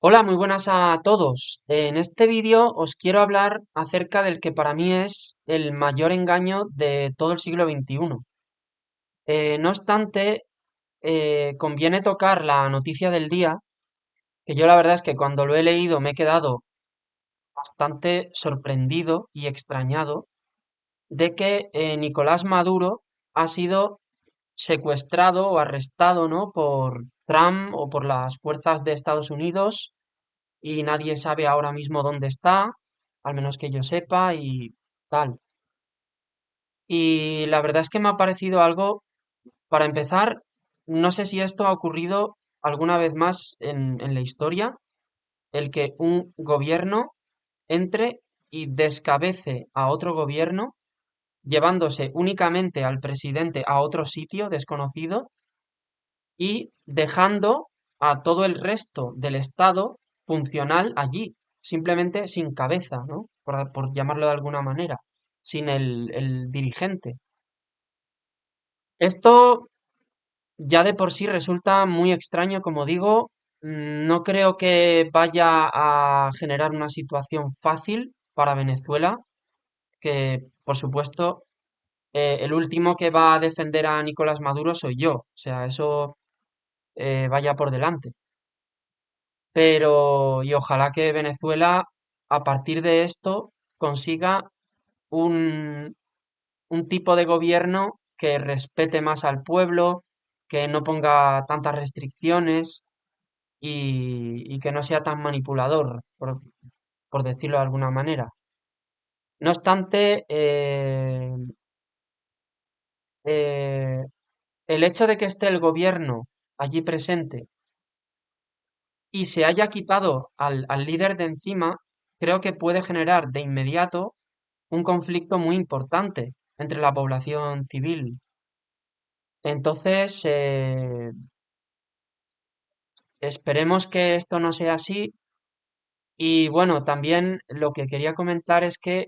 Hola, muy buenas a todos. En este vídeo os quiero hablar acerca del que para mí es el mayor engaño de todo el siglo XXI. No obstante, conviene tocar la noticia del día, que yo la verdad es que cuando lo he leído me he quedado bastante sorprendido y extrañado de que Nicolás Maduro ha sido secuestrado o arrestado, ¿no? Por Trump o por las fuerzas de Estados Unidos y nadie sabe ahora mismo dónde está, al menos que yo sepa y tal. Y la verdad es que me ha parecido algo, para empezar, no sé si esto ha ocurrido alguna vez más en la historia, el que un gobierno entre y descabece a otro gobierno, llevándose únicamente al presidente a otro sitio desconocido y dejando a todo el resto del Estado funcional allí, simplemente sin cabeza, ¿no? Por llamarlo de alguna manera, sin el dirigente. Esto ya de por sí resulta muy extraño, como digo, no creo que vaya a generar una situación fácil para Venezuela, que por supuesto el último que va a defender a Nicolás Maduro soy yo, o sea, eso vaya por delante. Pero, y ojalá que Venezuela, a partir de esto, consiga un, un tipo de gobierno que respete más al pueblo, que no ponga tantas restricciones y que no sea tan manipulador, por decirlo de alguna manera. No obstante, eh, el hecho de que esté el gobierno allí presente y se haya quitado al líder de encima, creo que puede generar de inmediato un conflicto muy importante entre la población civil. Entonces, esperemos que esto no sea así. Y bueno, también lo que quería comentar es que,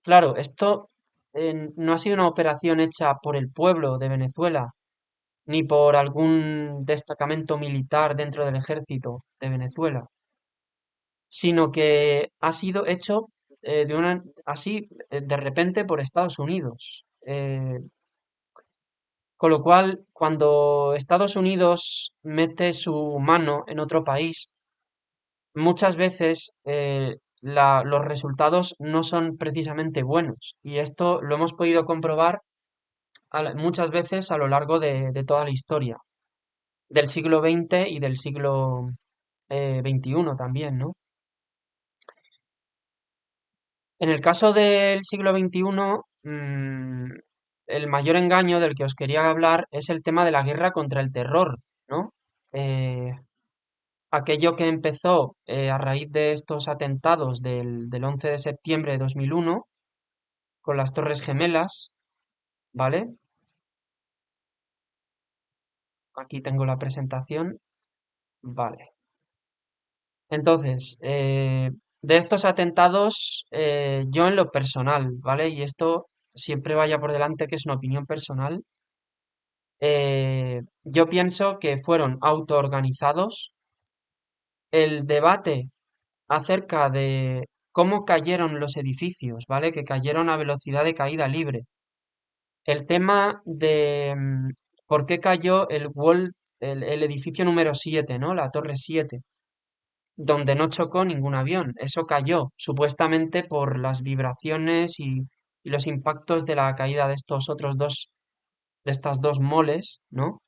claro, esto no ha sido una operación hecha por el pueblo de Venezuela, ni por algún destacamento militar dentro del ejército de Venezuela, sino que ha sido hecho así de repente por Estados Unidos. Con lo cual, cuando Estados Unidos mete su mano en otro país, muchas veces los resultados no son precisamente buenos. Y esto lo hemos podido comprobar muchas veces a lo largo de toda la historia, del siglo XX y del siglo XXI también, ¿no? En el caso del siglo XXI, el mayor engaño del que os quería hablar es el tema de la guerra contra el terror, ¿no? Eh, Aquello que empezó a raíz de estos atentados del 11 de septiembre de 2001 con las Torres Gemelas, ¿vale? Aquí tengo la presentación, vale. Entonces, de estos atentados, yo en lo personal, ¿vale? Y esto siempre vaya por delante que es una opinión personal, yo pienso que fueron autoorganizados. El debate acerca de cómo cayeron los edificios, ¿vale? Que cayeron a velocidad de caída libre. El tema de por qué cayó el edificio número 7, ¿no? La Torre 7, donde no chocó ningún avión. Eso cayó, supuestamente por las vibraciones y los impactos de la caída de estos otros dos, de estas dos moles, ¿no?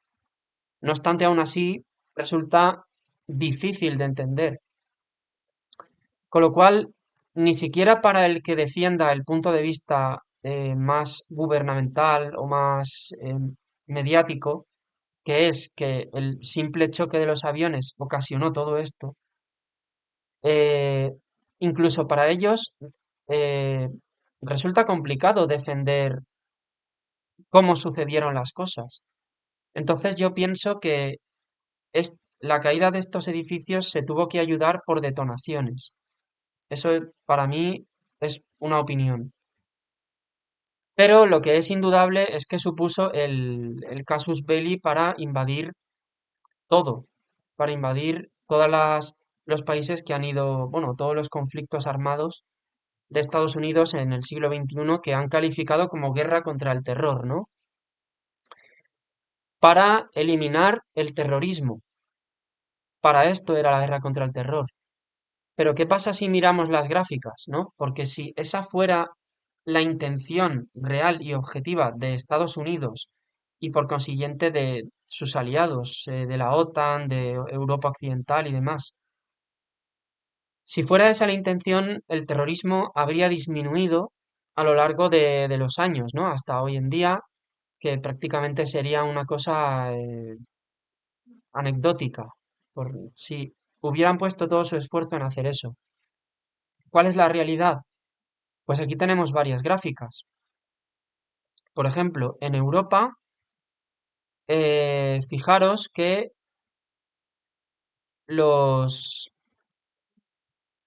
No obstante, aún así, resulta difícil de entender. Con lo cual, ni siquiera para el que defienda el punto de vista más gubernamental o más mediático, que es que el simple choque de los aviones ocasionó todo esto, eh, incluso para ellos eh, resulta complicado defender cómo sucedieron las cosas. Entonces yo pienso que la caída de estos edificios se tuvo que ayudar por detonaciones. Eso para mí es una opinión. Pero lo que es indudable es que supuso el casus belli para invadir todo, para invadir todas las los países que han ido, bueno, todos los conflictos armados de Estados Unidos en el siglo XXI que han calificado como guerra contra el terror, ¿no? Para eliminar el terrorismo. Para esto era la guerra contra el terror. Pero ¿qué pasa si miramos las gráficas, ¿no? Porque si esa fuera la intención real y objetiva de Estados Unidos y por consiguiente de sus aliados, de la OTAN, de Europa Occidental y demás, si fuera esa la intención, el terrorismo habría disminuido a lo largo de los años, ¿no? Hasta hoy en día, que prácticamente sería una cosa anecdótica, por si hubieran puesto todo su esfuerzo en hacer eso. ¿Cuál es la realidad? Pues aquí tenemos varias gráficas. Por ejemplo, en Europa, fijaros que los,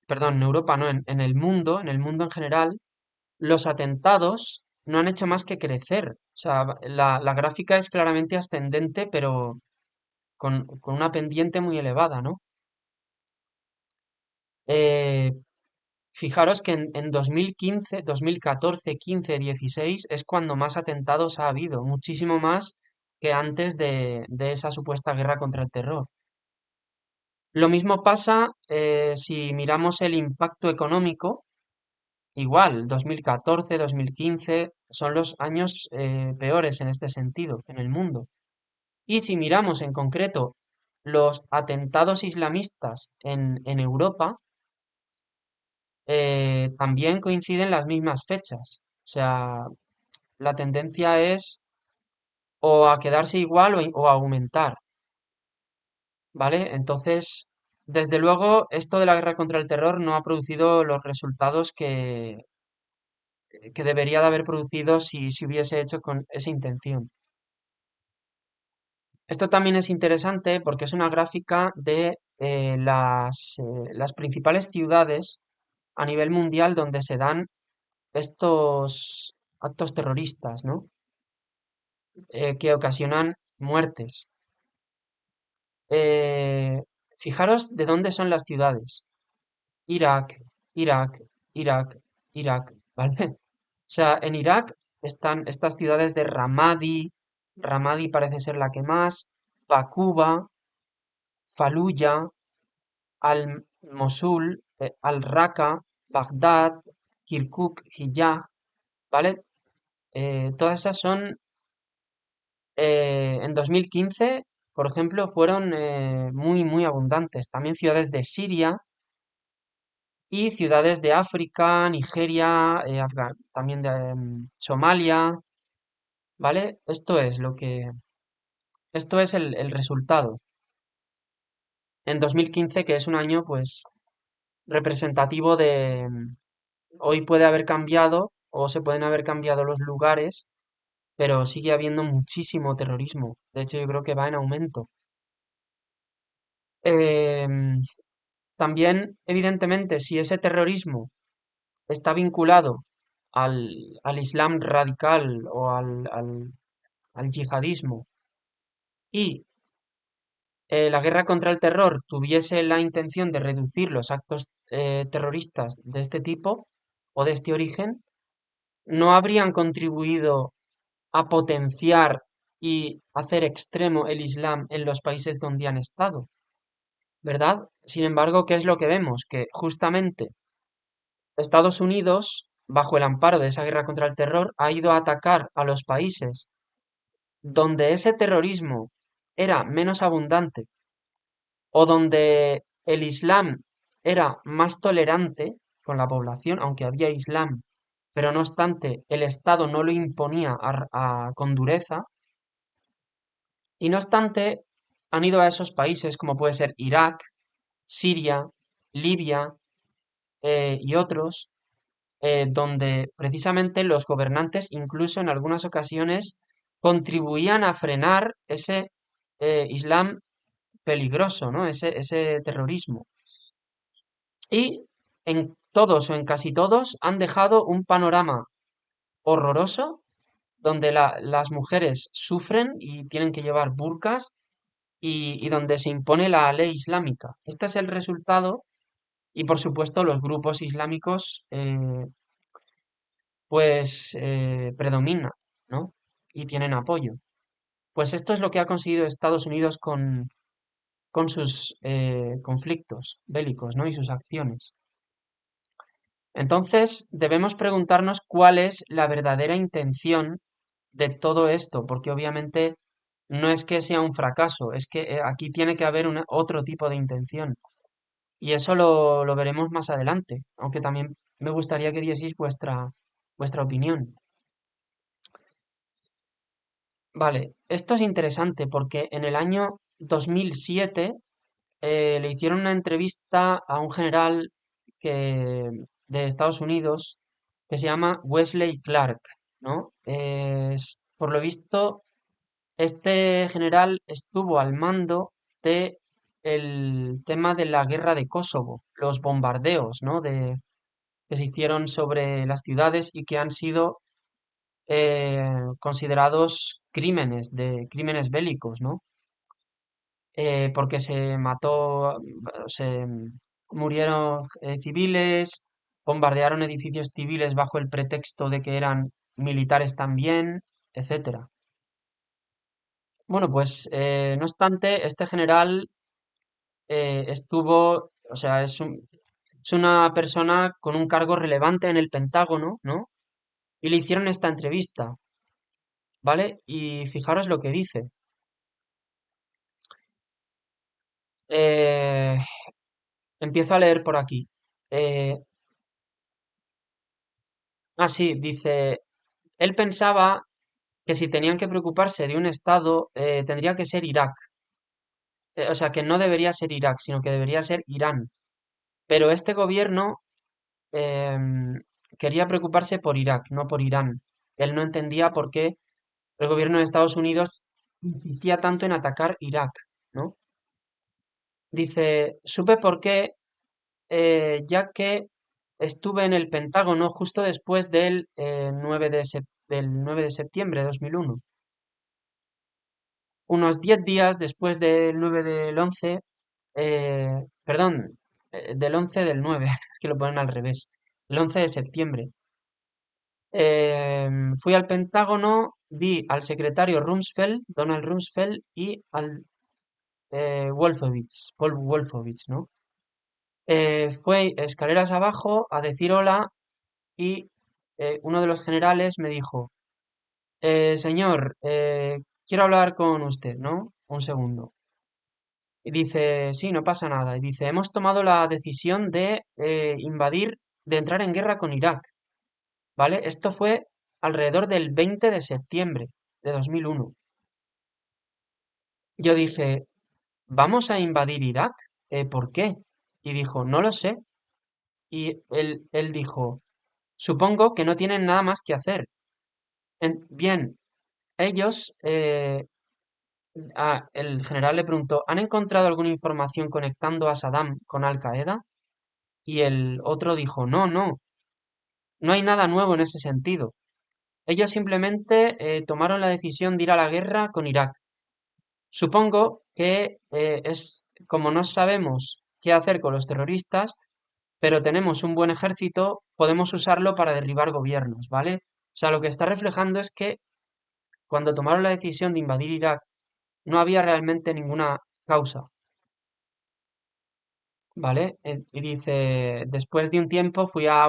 perdón, en Europa no, en el mundo en general, los atentados no han hecho más que crecer. O sea, la gráfica es claramente ascendente, pero con una pendiente muy elevada, ¿no? Eh, Fijaros que en 2015, 2014, 15, 16 es cuando más atentados ha habido, muchísimo más que antes de esa supuesta guerra contra el terror. Lo mismo pasa si miramos el impacto económico, igual, 2014, 2015 son los años peores en este sentido en el mundo. Y si miramos en concreto los atentados islamistas en Europa, también coinciden las mismas fechas. O sea, la tendencia es o a quedarse igual o a aumentar, ¿vale? Entonces, desde luego, esto de la guerra contra el terror no ha producido los resultados que debería de haber producido si se hubiese hecho con esa intención. Esto también es interesante porque es una gráfica de las principales ciudades a nivel mundial donde se dan estos actos terroristas, ¿no? Que ocasionan muertes. Eh, Fijaros de dónde son las ciudades. Irak, Irak, Irak, Irak, ¿vale? O sea, en Irak están estas ciudades de Ramadi, Ramadi parece ser la que más, Bakuba, Fallujah, Al-Mosul, Al-Raqqa, Bagdad, Kirkuk, Hiyaz, ¿vale? Todas esas son, en 2015, por ejemplo, fueron muy, muy abundantes. También ciudades de Siria y ciudades de África, Nigeria, también de Somalia, ¿vale? Esto es el resultado. En 2015, que es un año, pues, representativo de, hoy puede haber cambiado o se pueden haber cambiado los lugares, pero sigue habiendo muchísimo terrorismo. De hecho, yo creo que va en aumento. Em, También, evidentemente, si ese terrorismo está vinculado al Islam radical o al yihadismo y la guerra contra el terror tuviese la intención de reducir los actos terroristas de este tipo o de este origen, no habrían contribuido a potenciar y hacer extremo el Islam en los países donde han estado, ¿verdad? Sin embargo, ¿qué es lo que vemos? Que justamente Estados Unidos, bajo el amparo de esa guerra contra el terror, ha ido a atacar a los países donde ese terrorismo era menos abundante o donde el Islam era más tolerante con la población, aunque había Islam, pero no obstante el Estado no lo imponía con dureza, y no obstante han ido a esos países como puede ser Irak, Siria, Libia y otros, donde precisamente los gobernantes incluso en algunas ocasiones contribuían a frenar ese Islam peligroso, ¿no? Ese terrorismo. Y en todos o en casi todos han dejado un panorama horroroso donde las mujeres sufren y tienen que llevar burkas y donde se impone la ley islámica. Este es el resultado y, por supuesto, los grupos islámicos pues predominan, ¿no? Y tienen apoyo. Pues esto es lo que ha conseguido Estados Unidos con sus conflictos bélicos, ¿no? Y sus acciones. Entonces, debemos preguntarnos cuál es la verdadera intención de todo esto, porque obviamente no es que sea un fracaso, es que aquí tiene que haber otro tipo de intención. Y eso lo veremos más adelante, aunque también me gustaría que dieseis vuestra opinión. Vale, esto es interesante porque en el año 2007 le hicieron una entrevista a un general de Estados Unidos que se llama Wesley Clark, ¿no? Por lo visto, este general estuvo al mando de el tema de la guerra de Kosovo, los bombardeos, ¿no? Que se hicieron sobre las ciudades y que han sido considerados crímenes bélicos, ¿no? Porque se mató, se murieron civiles, bombardearon edificios civiles bajo el pretexto de que eran militares también, etcétera. Bueno, pues no obstante, este general o sea, es una persona con un cargo relevante en el Pentágono, ¿no? Y le hicieron esta entrevista, ¿vale? Y fijaros lo que dice. Eh, Empiezo a leer por aquí. Eh, sí, dice, él pensaba que si tenían que preocuparse de un estado, tendría que ser Irak. O sea, que no debería ser Irak, sino que debería ser Irán. Pero este gobierno em, quería preocuparse por Irak, no por Irán. Él no entendía por qué el gobierno de Estados Unidos insistía tanto en atacar Irak, ¿no? Dice, supe por qué, ya que estuve en el Pentágono justo después del 9 de septiembre de 2001. Unos 10 días después del 9 del 11, perdón, del 11 del 9, que lo ponen al revés, el 11 de septiembre. Fui al Pentágono, vi al secretario Rumsfeld, Donald Rumsfeld, y al Wolfowitz, Paul Wolfowitz, ¿no? Fue escaleras abajo a decir hola y uno de los generales me dijo, señor, quiero hablar con usted, ¿no? Un segundo. Y dice, sí, no pasa nada. Y dice, hemos tomado la decisión de de entrar en guerra con Irak, ¿vale? Esto fue alrededor del 20 de septiembre de 2001. Yo dije, ¿vamos a invadir Irak? ¿Por qué? Y dijo, no lo sé. Y él dijo, supongo que no tienen nada más que hacer. Bien, ellos, el general le preguntó, ¿han encontrado alguna información conectando a Saddam con Al Qaeda? Y el otro dijo, no, no, no hay nada nuevo en ese sentido. Ellos simplemente tomaron la decisión de ir a la guerra con Irak. Supongo que es como no sabemos qué hacer con los terroristas, pero tenemos un buen ejército, podemos usarlo para derribar gobiernos, ¿vale? O sea, lo que está reflejando es que cuando tomaron la decisión de invadir Irak, no había realmente ninguna causa, ¿vale? Y dice, después de un tiempo fui ahí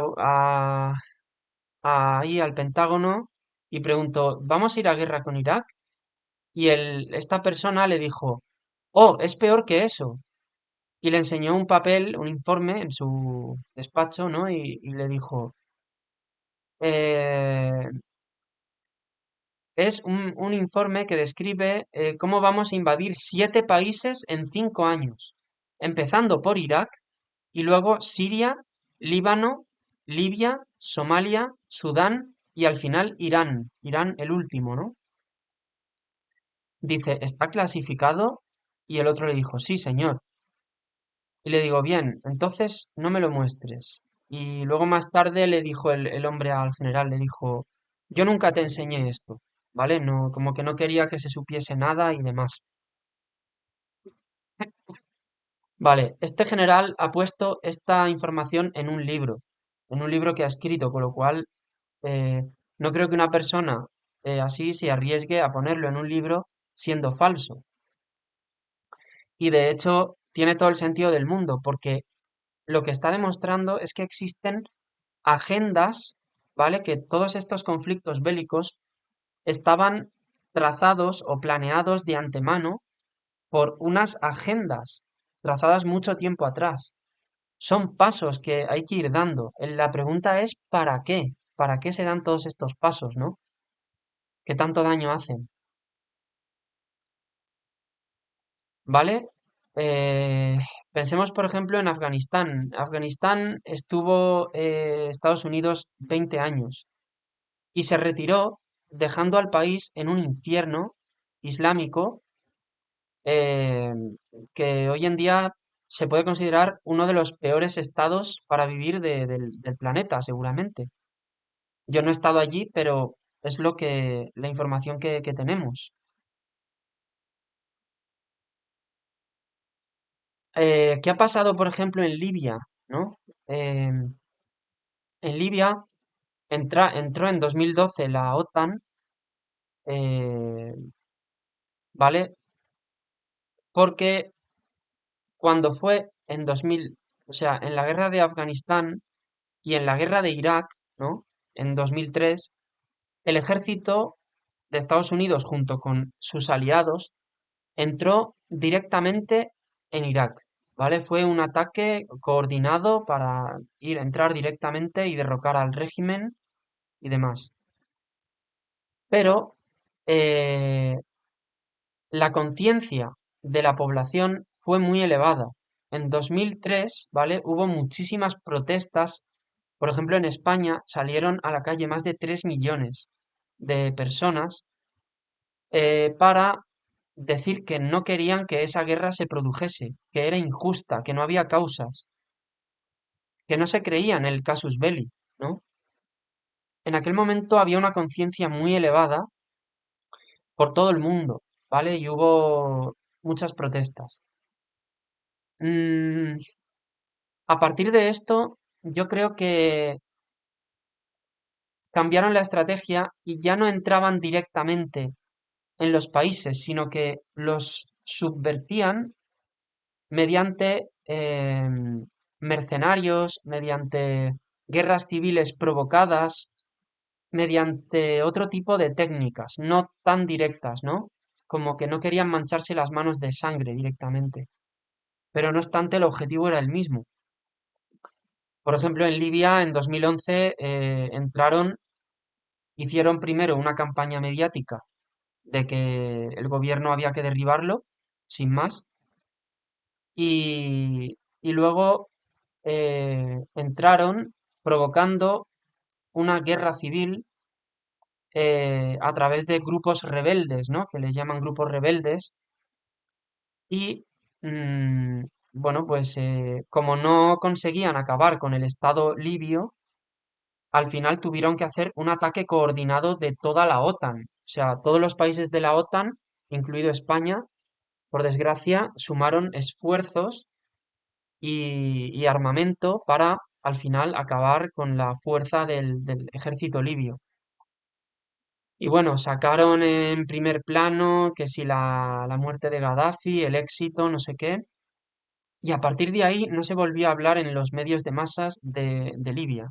al Pentágono y preguntó, ¿vamos a ir a guerra con Irak? Y esta persona le dijo, oh, es peor que eso. Y le enseñó un papel, un informe en su despacho, ¿no? Y le dijo, eh, es un informe que describe cómo vamos a invadir 7 países en 5 años, empezando por Irak y luego Siria, Líbano, Libia, Somalia, Sudán y al final Irán. Irán el último, ¿no? Dice, ¿está clasificado? Y el otro le dijo, sí, señor. Y le digo, bien, entonces no me lo muestres. Y luego más tarde le dijo el hombre al general, le dijo, yo nunca te enseñé esto, ¿vale? No, como que no quería que se supiese nada y demás. Vale, este general ha puesto esta información en un libro que ha escrito, con lo cual eh, no creo que una persona así se arriesgue a ponerlo en un libro siendo falso. Y de hecho tiene todo el sentido del mundo, porque lo que está demostrando es que existen agendas, ¿vale? Que todos estos conflictos bélicos estaban trazados o planeados de antemano por unas agendas trazadas mucho tiempo atrás. Son pasos que hay que ir dando. La pregunta es ¿para qué? ¿Para qué se dan todos estos pasos, no? ¿Qué tanto daño hacen? ¿Vale? Eh, Pensemos, por ejemplo, en Afganistán. Afganistán estuvo Estados Unidos 20 años y se retiró dejando al país en un infierno islámico eh, que hoy en día se puede considerar uno de los peores estados para vivir del planeta, seguramente. Yo no he estado allí, pero es la información que tenemos. ¿Qué ha pasado, por ejemplo, en Libia? ¿No? En Libia entró en 2012 la OTAN, eh, ¿vale? Porque cuando fue en 2000, o sea, en la guerra de Afganistán y en la guerra de Irak, ¿no? En 2003, el ejército de Estados Unidos junto con sus aliados entró directamente en Irak, ¿vale? Fue un ataque coordinado para entrar directamente y derrocar al régimen y demás. Pero eh, la conciencia de la población fue muy elevada. En 2003, ¿vale? Hubo muchísimas protestas. Por ejemplo, en España salieron a la calle más de 3 millones de personas para decir que no querían que esa guerra se produjese, que era injusta, que no había causas, que no se creía en el casus belli, ¿no? En aquel momento había una conciencia muy elevada por todo el mundo, ¿vale? Y hubo muchas protestas. Mm, a partir de esto, yo creo que cambiaron la estrategia y ya no entraban directamente en los países, sino que los subvertían mediante mercenarios, mediante guerras civiles provocadas, mediante otro tipo de técnicas, no tan directas, ¿no? Como que no querían mancharse las manos de sangre directamente. Pero no obstante, el objetivo era el mismo. Por ejemplo, en Libia en 2011 hicieron primero una campaña mediática de que el gobierno había que derribarlo, sin más, y luego entraron provocando una guerra civil a través de grupos rebeldes, ¿no? Que les llaman grupos rebeldes. Y mm, bueno, pues como no conseguían acabar con el Estado libio, al final tuvieron que hacer un ataque coordinado de toda la OTAN. O sea, todos los países de la OTAN, incluido España, por desgracia, sumaron esfuerzos y armamento para al final acabar con la fuerza del ejército libio. Y bueno, sacaron en primer plano que si la muerte de Gaddafi, el éxito, no sé qué, y a partir de ahí no se volvió a hablar en los medios de masas de Libia.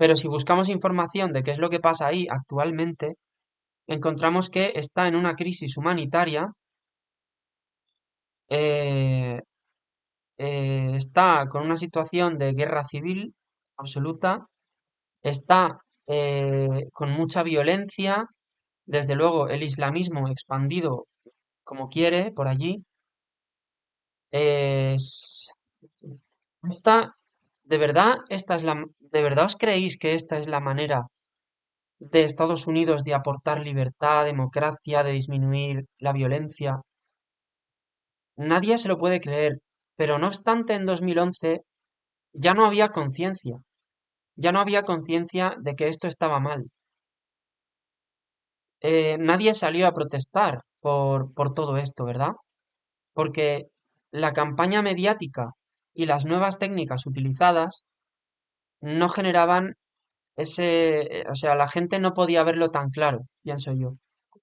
Pero si buscamos información de qué es lo que pasa ahí actualmente, encontramos que está en una crisis humanitaria, eh, está con una situación de guerra civil absoluta, está con mucha violencia, desde luego el islamismo expandido como quiere por allí. Es- ¿De verdad de verdad os creéis que esta es la manera de Estados Unidos de aportar libertad, democracia, de disminuir la violencia? Nadie se lo puede creer, pero no obstante en 2011 ya no había conciencia, ya no había conciencia de que esto estaba mal. Nadie salió a protestar por todo esto, ¿verdad? Porque la campaña mediática y las nuevas técnicas utilizadas no generaban o sea, la gente no podía verlo tan claro, pienso yo.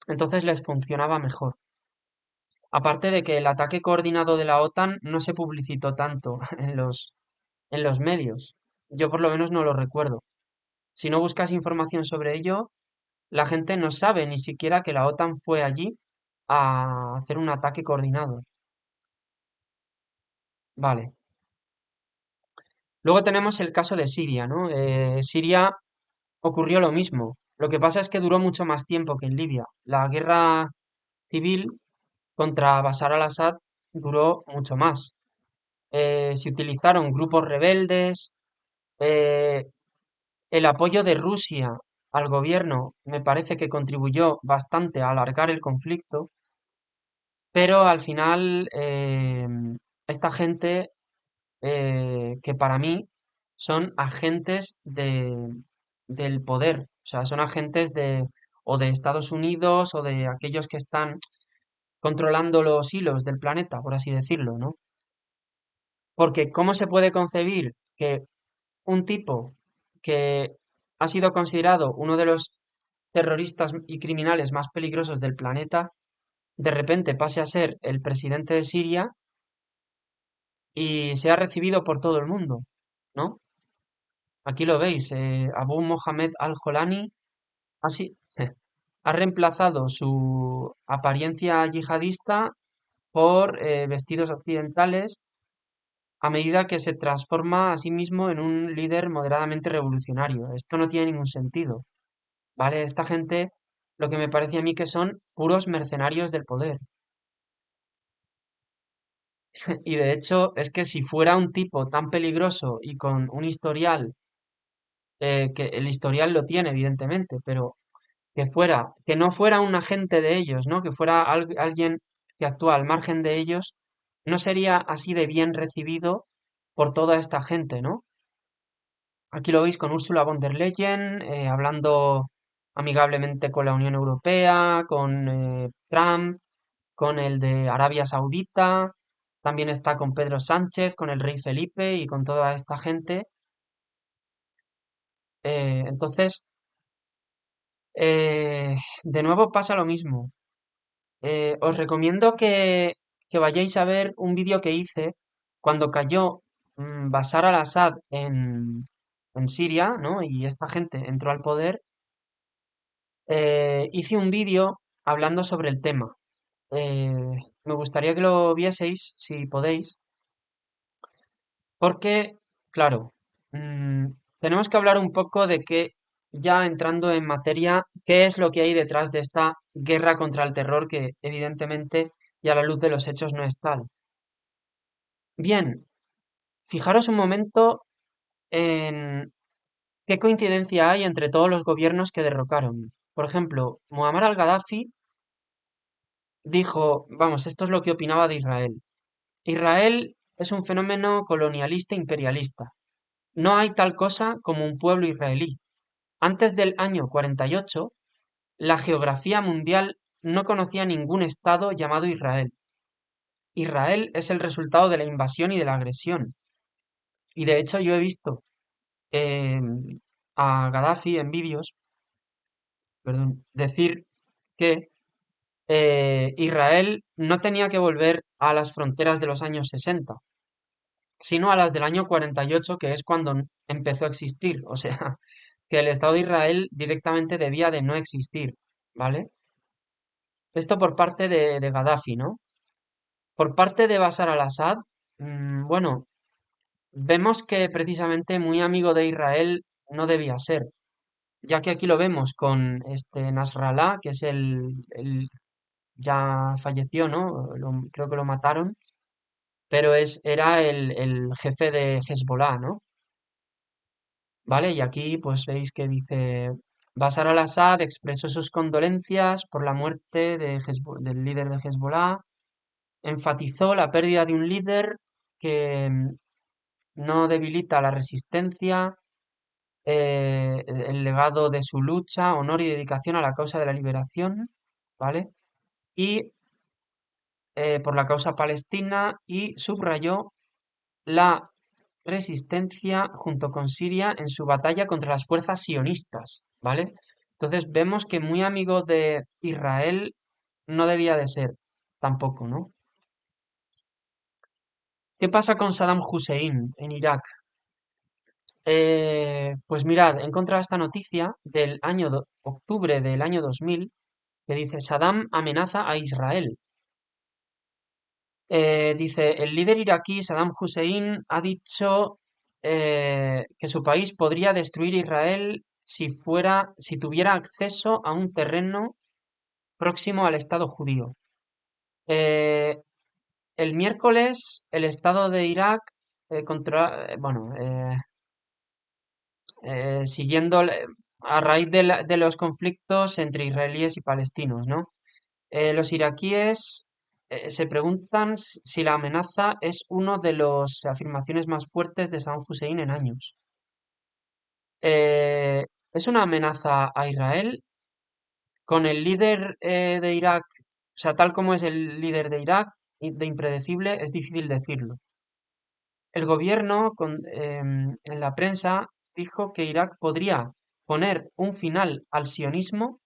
Entonces les funcionaba mejor. Aparte de que el ataque coordinado de la OTAN no se publicitó tanto en los medios. Yo por lo menos no lo recuerdo. Si no buscas información sobre ello, la gente no sabe ni siquiera que la OTAN fue allí a hacer un ataque coordinado. Vale. Luego tenemos el caso de Siria, ¿no? Siria ocurrió lo mismo. Lo que pasa es que duró mucho más tiempo que en Libia. La guerra civil contra Bashar al-Assad duró mucho más. Se utilizaron grupos rebeldes. eh, el apoyo de Rusia al gobierno me parece que contribuyó bastante a alargar el conflicto, pero al final esta gente que para mí son agentes del poder, o sea, son agentes o de Estados Unidos o de aquellos que están controlando los hilos del planeta, por así decirlo, ¿no? Porque ¿cómo se puede concebir que un tipo que ha sido considerado uno de los terroristas y criminales más peligrosos del planeta, de repente pase a ser el presidente de Siria y sea recibido por todo el mundo, ¿no? Aquí lo veis, Abu Mohamed al-Jolani ha reemplazado su apariencia yihadista por vestidos occidentales a medida que se transforma a sí mismo en un líder moderadamente revolucionario. Esto no tiene ningún sentido, ¿vale? Esta gente, lo que me parece a mí que son puros mercenarios del poder. Y de hecho, es que si fuera un tipo tan peligroso y con un historial, que el historial lo tiene, evidentemente, pero que no fuera un agente de ellos, ¿no? Que fuera alguien que actúa al margen de ellos, no sería así de bien recibido por toda esta gente, ¿no? Aquí lo veis con Ursula von der Leyen, hablando amigablemente con la Unión Europea, con Trump, con el de Arabia Saudita, también está con Pedro Sánchez, con el rey Felipe y con toda esta gente. Entonces, de nuevo pasa lo mismo. Os recomiendo que vayáis a ver un vídeo que hice cuando cayó Bashar al-Assad en Siria, ¿no? Y esta gente entró al poder. Hice un vídeo hablando sobre el tema. Eh, Me gustaría que lo vieseis, si podéis, porque, claro, mm, tenemos que hablar un poco de que, ya entrando en materia, qué es lo que hay detrás de esta guerra contra el terror que evidentemente y a la luz de los hechos no es tal. Bien, fijaros un momento en qué coincidencia hay entre todos los gobiernos que derrocaron. Por ejemplo, Muammar al-Gaddafi dijo, vamos, esto es lo que opinaba de Israel. Israel es un fenómeno colonialista imperialista. No hay tal cosa como un pueblo israelí. Antes del año 48, la geografía mundial no conocía ningún estado llamado Israel. Israel es el resultado de la invasión y de la agresión. Y de hecho yo he visto eh, a Gaddafi en vídeos, perdón, decir que Israel no tenía que volver a las fronteras de los años 60, sino a las del año 48, que es cuando empezó a existir. O sea, que el Estado de Israel directamente debía de no existir, ¿vale? Esto por parte de Gaddafi, ¿no? Por parte de Bashar al-Assad, bueno, vemos que precisamente muy amigo de Israel no debía ser, ya que aquí lo vemos con este Nasrallah, que es ya falleció, ¿no? Creo que lo mataron, pero era el jefe de Hezbollah, ¿no? ¿Vale? Y aquí pues veis que dice, Bashar al-Assad expresó sus condolencias por la muerte del líder de Hezbollah, enfatizó la pérdida de un líder que no debilita la resistencia, el legado de su lucha, honor y dedicación a la causa de la liberación, ¿vale? Y por la causa palestina y subrayó la resistencia junto con Siria en su batalla contra las fuerzas sionistas, ¿vale? Entonces vemos que muy amigo de Israel no debía de ser tampoco, ¿no? ¿Qué pasa con Saddam Hussein en Irak? Pues mirad, he encontrado esta noticia del año octubre del año 2000 que dice Saddam amenaza a Israel. Dice, el líder iraquí Saddam Hussein ha dicho que su país podría destruir Israel si tuviera acceso a un terreno próximo al Estado judío. Eh, el miércoles, el Estado de Irak, bueno, siguiendo a raíz de los conflictos entre israelíes y palestinos, ¿no? Los iraquíes se preguntan si la amenaza es una de las afirmaciones más fuertes de Saddam Hussein en años. Eh, ¿Es una amenaza a Israel? Con el líder de Irak, o sea, tal como es el líder de Irak, de impredecible, es difícil decirlo. El gobierno, en la prensa, dijo que Irak podría poner un final al sionismo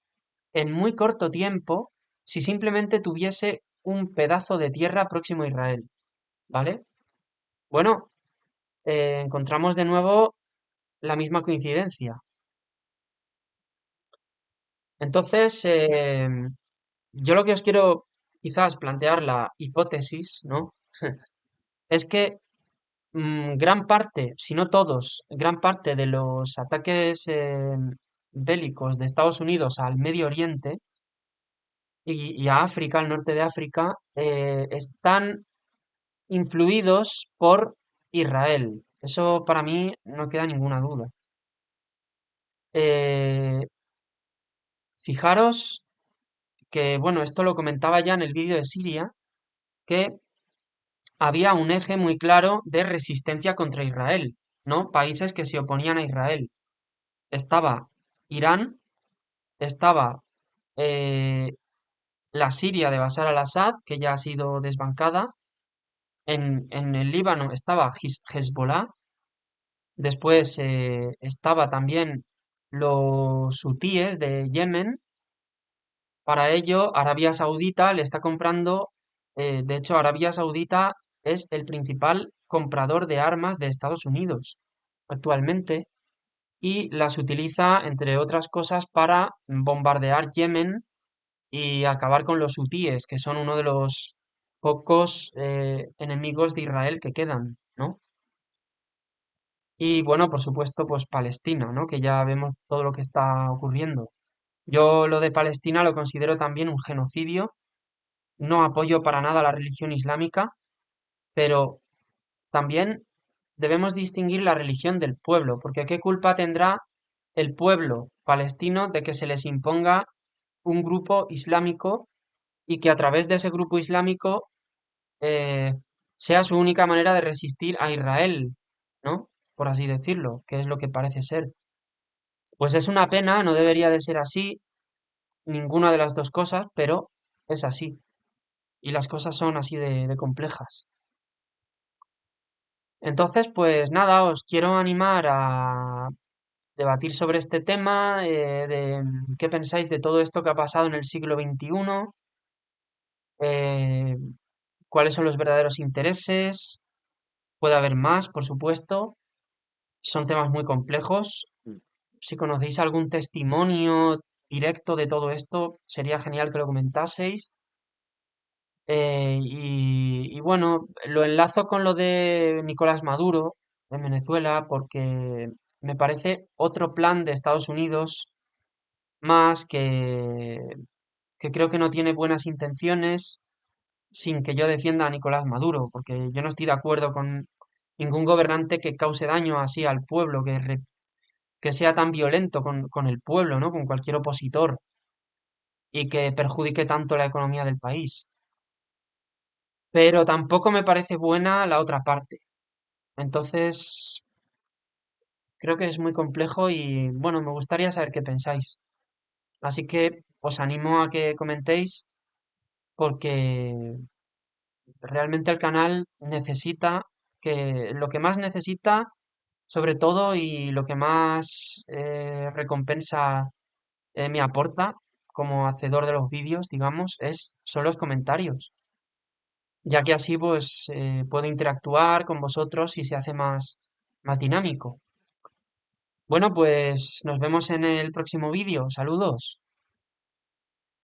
en muy corto tiempo si simplemente tuviese un pedazo de tierra próximo a Israel, ¿vale? Bueno, encontramos de nuevo la misma coincidencia. Entonces, yo lo que os quiero quizás plantear la hipótesis, ¿no? Es que gran parte, si no todos, gran parte de los ataques bélicos de Estados Unidos al Medio Oriente y a África, al norte de África, están influidos por Israel. Eso para mí no queda ninguna duda. Eh, Fijaros que, bueno, esto lo comentaba ya en el vídeo de Siria, que había un eje muy claro de resistencia contra Israel, ¿no? Países que se oponían a Israel. Estaba Irán, estaba eh, la Siria de Bashar al-Assad, que ya ha sido desbancada. En el Líbano estaba Hezbollah. Después estaba también los hutíes de Yemen. Para ello, Arabia Saudita le está comprando, de hecho, Arabia Saudita es el principal comprador de armas de Estados Unidos actualmente y las utiliza, entre otras cosas, para bombardear Yemen y acabar con los hutíes, que son uno de los pocos enemigos de Israel que quedan, ¿no? Y bueno, por supuesto, pues Palestina, ¿no? Que ya vemos todo lo que está ocurriendo. Yo lo de Palestina lo considero también un genocidio. No apoyo para nada la religión islámica, pero también debemos distinguir la religión del pueblo, porque ¿qué culpa tendrá el pueblo palestino de que se les imponga un grupo islámico y que a través de ese grupo islámico eh, sea su única manera de resistir a Israel, ¿no? Por así decirlo, que es lo que parece ser. Pues es una pena, no debería de ser así, ninguna de las dos cosas, pero es así. Y las cosas son así de complejas. Entonces, pues nada, os quiero animar a debatir sobre este tema, de qué pensáis de todo esto que ha pasado en el siglo XXI, eh, cuáles son los verdaderos intereses, puede haber más, por supuesto, son temas muy complejos. Si conocéis algún testimonio directo de todo esto, sería genial que lo comentaseis. Y bueno, lo enlazo con lo de Nicolás Maduro en Venezuela porque me parece otro plan de Estados Unidos más que creo que no tiene buenas intenciones sin que yo defienda a Nicolás Maduro, porque yo no estoy de acuerdo con ningún gobernante que cause daño así al pueblo, que sea tan violento con el pueblo, ¿no? Con cualquier opositor y que perjudique tanto la economía del país. Pero tampoco me parece buena la otra parte. Entonces, creo que es muy complejo y bueno, me gustaría saber qué pensáis. Así que os animo a que comentéis porque Realmente el canal necesita que lo que más necesita, sobre todo, y lo que más recompensa me aporta como hacedor de los vídeos, digamos, son los comentarios, ya que así pues puedo interactuar con vosotros y se hace más dinámico. Bueno, pues nos vemos en el próximo vídeo. Saludos.